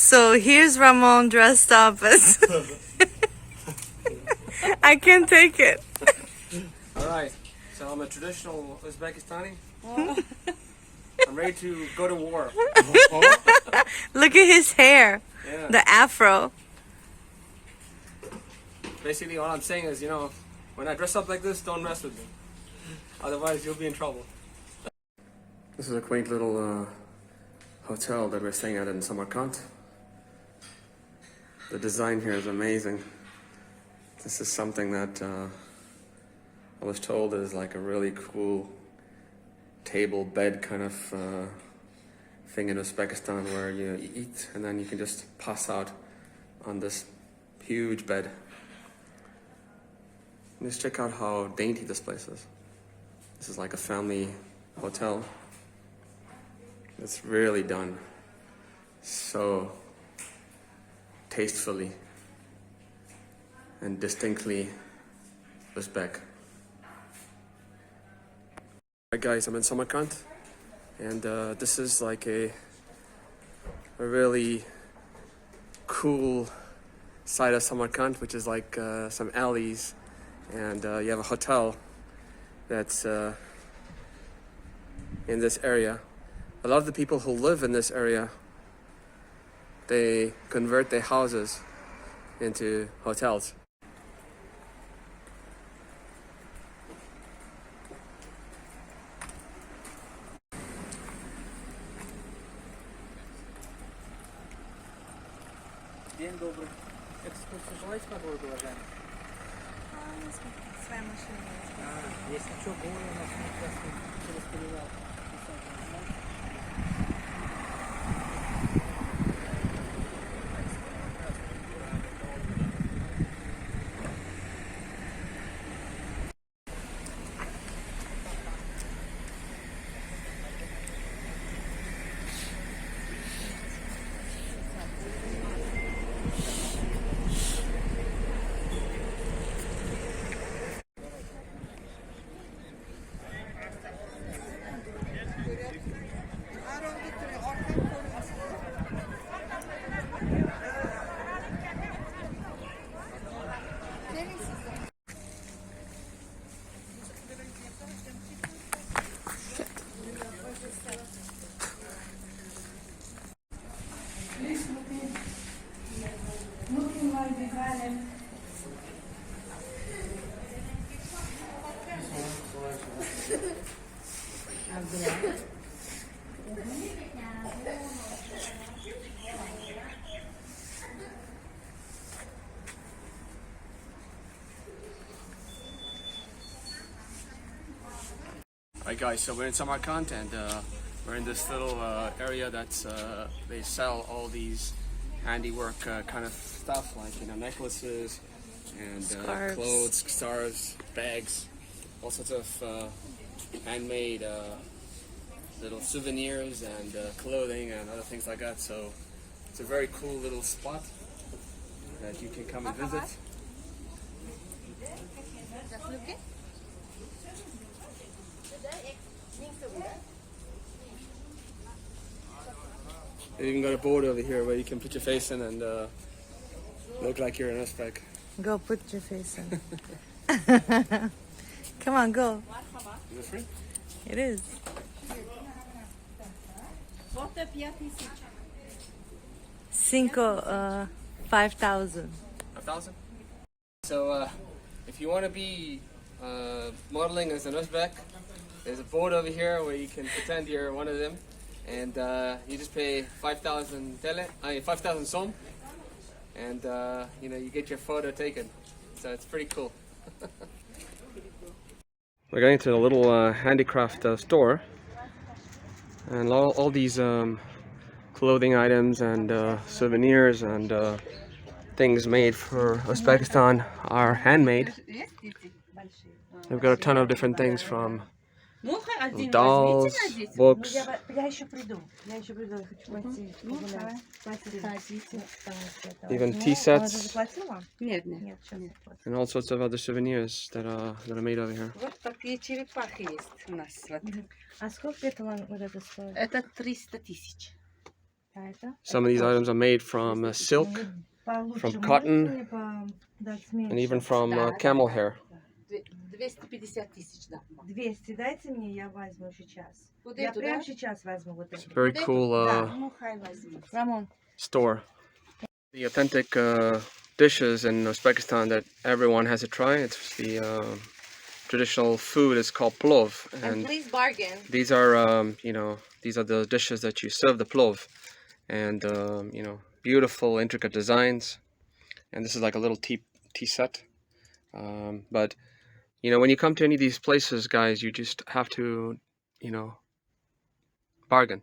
So here's Ramon dressed up as... I can't take it. Alright, so I'm a traditional Uzbekistani. I'm ready to go to war. Look at his hair. Yeah. The afro. Basically, all I'm saying is, you know, when I dress up like this, don't mess with me. Otherwise, you'll be in trouble. This is a quaint little hotel that we're staying at in Samarkand. The design here is amazing. This is something that I was told is like a really cool table bed kind of thing in Uzbekistan, where you eat and then you can just pass out on this huge bed. Just check out how dainty this place is. This is like a family hotel. It's really done so tastefully and distinctly Uzbek. Alright guys, I'm in Samarkand, and this is like a really cool side of Samarkand, which is like some alleys, and you have a hotel that's in this area. A lot of the people who live in this area, they convert their houses into hotels. День добрый. Экскурсию желаете по городу, уважаемый? Своя машина. Если что, горы у нас как раз через перевал. Alright guys, so we're in Samarkand, and we're in this little area that's they sell all these handiwork kind of stuff, like, you know, necklaces and clothes, scarves, bags, all sorts of handmade little souvenirs and clothing and other things like that. So it's a very cool little spot that you can come and visit. They even got a board over here where you can put your face in and look like you're an Uzbek. Go put your face in. Come on, go. Is this free? It is. 5,000. 5,000? So if you want to be modeling as an Uzbek, there's a board over here where you can pretend you're one of them, and you just pay 5,000 som, and you know, you get your photo taken. So it's pretty cool. We're going to a little handicraft store, and all these clothing items and souvenirs and things made for Uzbekistan are handmade. We've got a ton of different things, from dolls, books. Even tea sets. And all sorts of other souvenirs that are made over here. Вот такие черепахи есть у нас. Вот. А сколько это вот это стоит? Это 300 000. Some of these items are made from silk, from cotton, and even from camel hair. 250 тысяч да. 200 дайте мне, я возьму сейчас. Я эту, прямо да? сейчас возьму вот It's a это. very cool Ну, хай возьми. Рамон. store. The authentic dishes in Uzbekistan that everyone has to try. It's the traditional food is called plov, And please bargain. these are these are the dishes that you serve the plov, and beautiful intricate designs. And this is like a little tea set. But when you come to any of these places, guys, you just have to bargain.